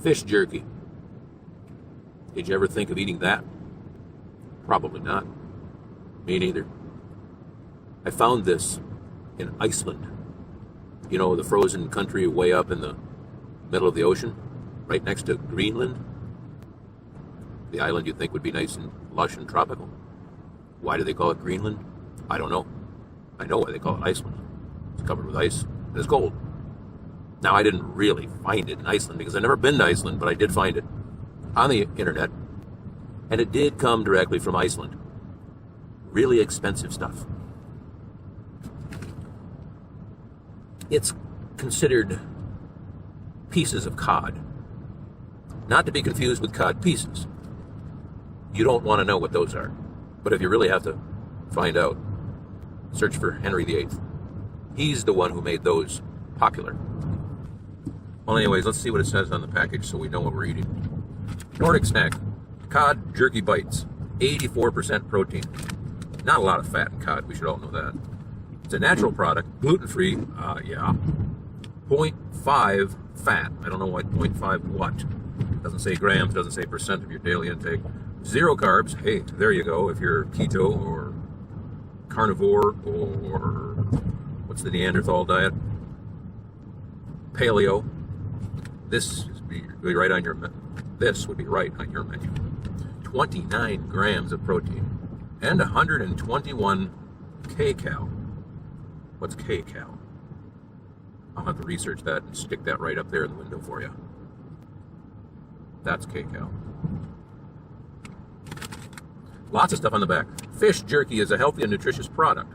Fish jerky. Did you ever think of eating that? Probably not. Me neither. I found this in Iceland. You know, the frozen country way up in the middle of the ocean, right next to Greenland. The island you'd think would be nice and lush and tropical. Why do they call it Greenland? I don't know. I know why they call it Iceland. It's covered with ice and it's cold. Now, I didn't really find it in Iceland because I've never been to Iceland, but I did find it on the internet. And it did come directly from Iceland. Really expensive stuff. It's considered pieces of cod. Not to be confused with cod pieces. You don't want to know what those are. But if you really have to find out, search for Henry VIII. He's the one who made those popular. Well, anyways, let's see what it says on the package so we know what we're eating. Nordic snack. Cod jerky bites. 84% protein. Not a lot of fat in cod. We should all know that. It's a natural product. Gluten-free. Yeah. 0.5 fat. I don't know what 0.5 what. Doesn't say grams. Doesn't say percent of your daily intake. 0 carbs. Hey, there you go. If you're keto or carnivore or what's the Neanderthal diet? Paleo. This would be right on your menu. This would be right on your menu. 29 grams of protein and 121 kcal. What's kcal? I'll have to research that and stick that right up there in the window for you. That's kcal. Lots of stuff on the back. Fish jerky is a healthy and nutritious product,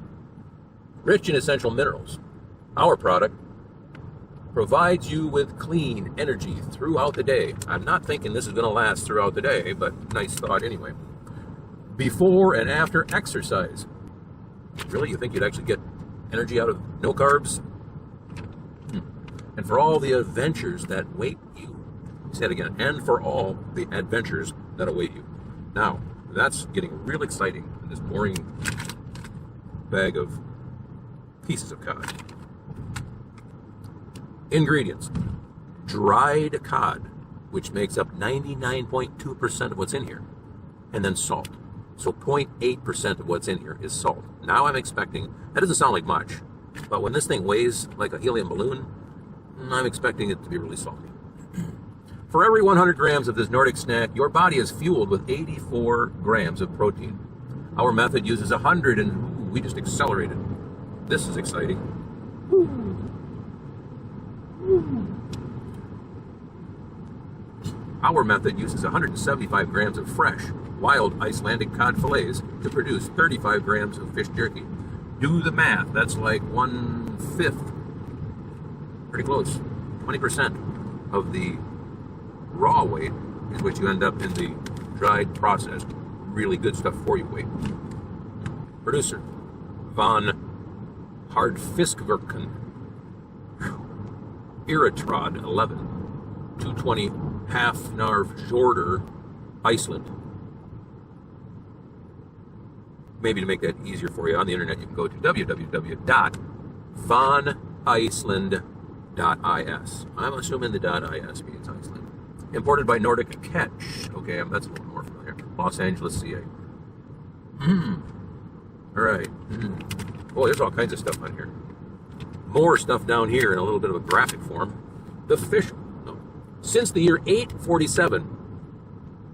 rich in essential minerals. Our product provides you with clean energy throughout the day. I'm not thinking this is going to last throughout the day, but nice thought anyway. Before and after exercise. Really? You think you'd actually get energy out of no carbs? And for all the adventures that await you. Say it again. And for all the adventures that await you. Now, that's getting real exciting in this boring bag of pieces of cod. Ingredients. Dried cod, which makes up 99.2% of what's in here. And then salt. So 0.8% of what's in here is salt. Now I'm expecting, that doesn't sound like much, but when this thing weighs like a helium balloon, I'm expecting it to be really salty. For every 100 grams of this Nordic snack, your body is fueled with 84 grams of protein. Our method uses 100 and we just accelerated. This is exciting. Our method uses 175 grams of fresh, wild Icelandic cod fillets to produce 35 grams of fish jerky. Do the math. That's like 1/5. Pretty close. 20% of the raw weight is what you end up in the dried, processed, really good stuff for you weight. Producer, Von Hardfiskverken, Iratrod 11, 220 Hafnarfjordur, Iceland. Maybe to make that easier for you, on the internet you can go to www.voniceland.is. I'm assuming the .is means Iceland. Imported by Nordic Catch. Okay, that's a little more familiar. Los Angeles, CA. Alright. Oh, there's all kinds of stuff on here. More stuff down here in a little bit of a graphic form. The fish. No. Since the year 847,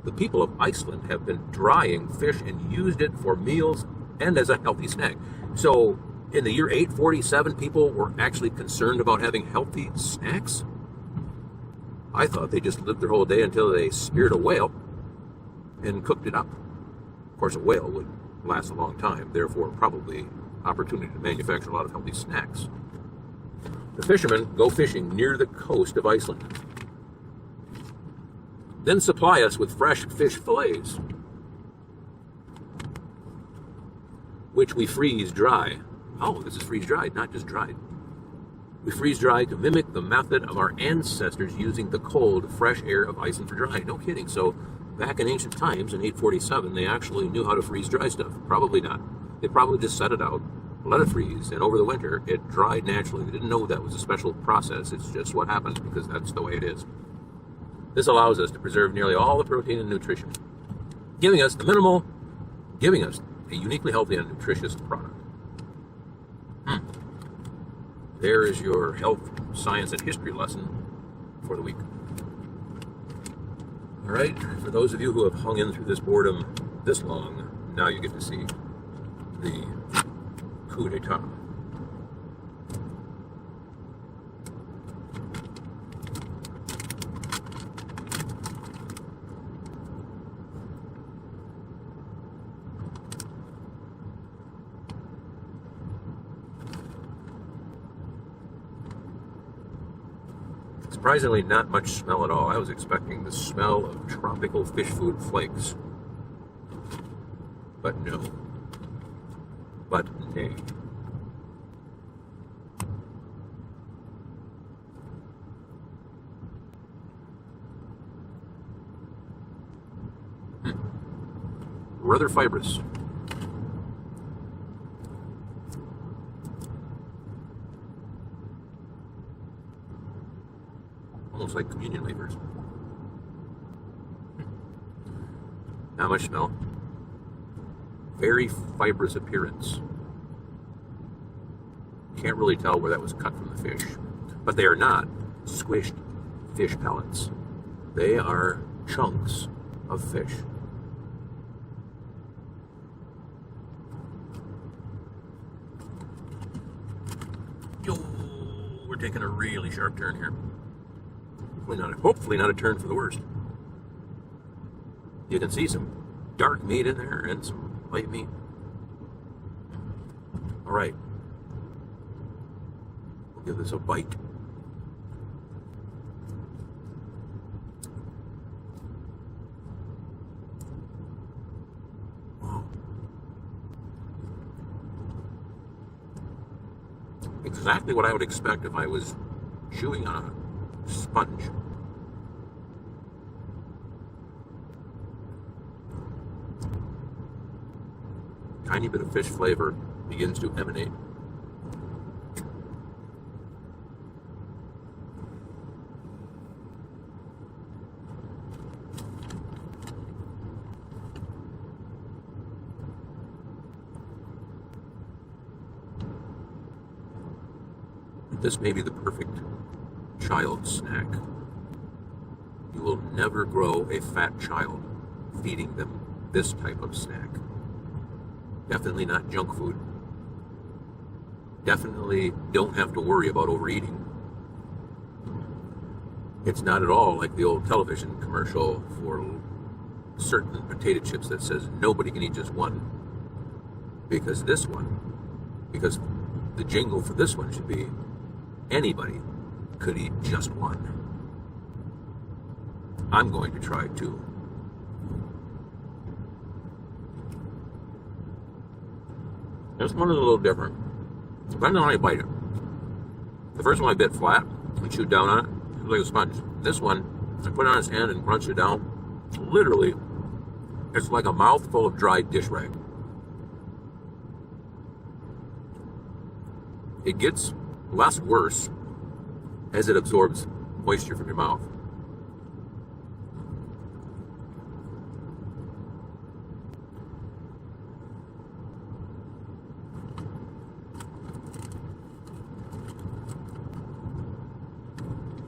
the people of Iceland have been drying fish and used it for meals and as a healthy snack. So, in the year 847, people were actually concerned about having healthy snacks? I thought they just lived their whole day until they speared a whale and cooked it up. Of course, a whale would last a long time, therefore probably opportunity to manufacture a lot of healthy snacks. The fishermen go fishing near the coast of Iceland. Then supply us with fresh fish fillets, which we freeze dry. Oh, this is freeze dried, not just dried. We freeze dry to mimic the method of our ancestors using the cold, fresh air of Iceland for drying. No kidding. So back in ancient times, in 847, they actually knew how to freeze dry stuff. Probably not. They probably just set it out, let it freeze, and over the winter, it dried naturally. They didn't know that was a special process. It's just what happened because that's the way it is. This allows us to preserve nearly all the protein and nutrition, giving us a uniquely healthy and nutritious product. There is your health, science, and history lesson for the week. All right, for those of you who have hung in through this boredom this long, now you get to see the coup d'etat. Surprisingly, not much smell at all. I was expecting the smell of tropical fish food flakes. But no. But nay. Rather fibrous. Almost like communion wafers. Not much smell. Very fibrous appearance. Can't really tell where that was cut from the fish. But they are not squished fish pellets. They are chunks of fish. Yo, we're taking a really sharp turn here. Hopefully not a turn for the worst. You can see some dark meat in there and some light meat. All right. We'll give this a bite. Wow. Exactly what I would expect if I was chewing on a sponge. Tiny bit of fish flavor begins to emanate. This may be the perfect child snack. You will never grow a fat child feeding them this type of snack. Definitely not junk food. Definitely don't have to worry about overeating. It's not at all like the old television commercial for certain potato chips that says nobody can eat just one. Because the jingle for this one should be anybody could eat just one. I'm going to try two. This one is a little different. Depending on how you bite it. The first one I bit flat and chewed down on it. It was like a sponge. This one, I put it on its end and crunched it down. Literally, it's like a mouthful of dried dish rag. It gets less worse as it absorbs moisture from your mouth.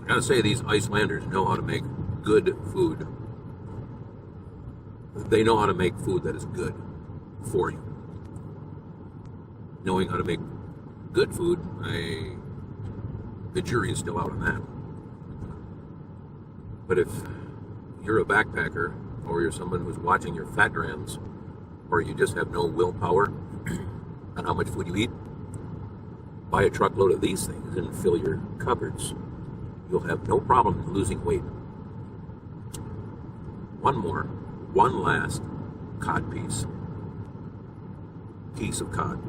I gotta say, these Icelanders know how to make good food. They know how to make food that is good for you. Knowing how to make good food, the jury is still out on that. But if you're a backpacker, or you're someone who's watching your fat grams, or you just have no willpower on how much food you eat, buy a truckload of these things and fill your cupboards. You'll have no problem losing weight. One last cod piece of cod.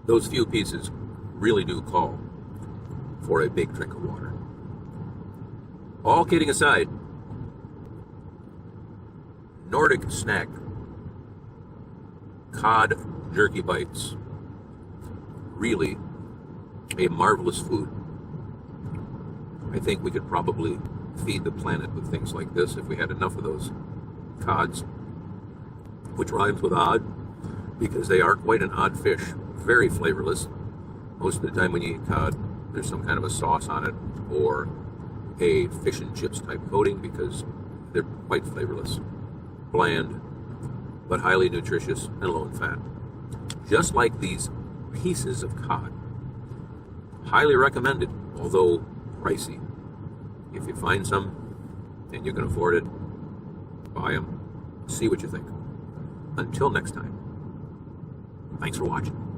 Those few pieces really do call for a big drink of water. All kidding aside, Nordic snack cod jerky bites, really a marvelous food. I think we could probably feed the planet with things like this if we had enough of those cods, which rhymes with odd because they are quite an odd fish, very flavorless. Most of the time when you eat cod, there's some kind of a sauce on it or a fish and chips type coating because they're quite flavorless, bland, but highly nutritious and low in fat. Just like these pieces of cod. Highly recommended, although pricey. If you find some and you can afford it, buy them. See what you think. Until next time, thanks for watching.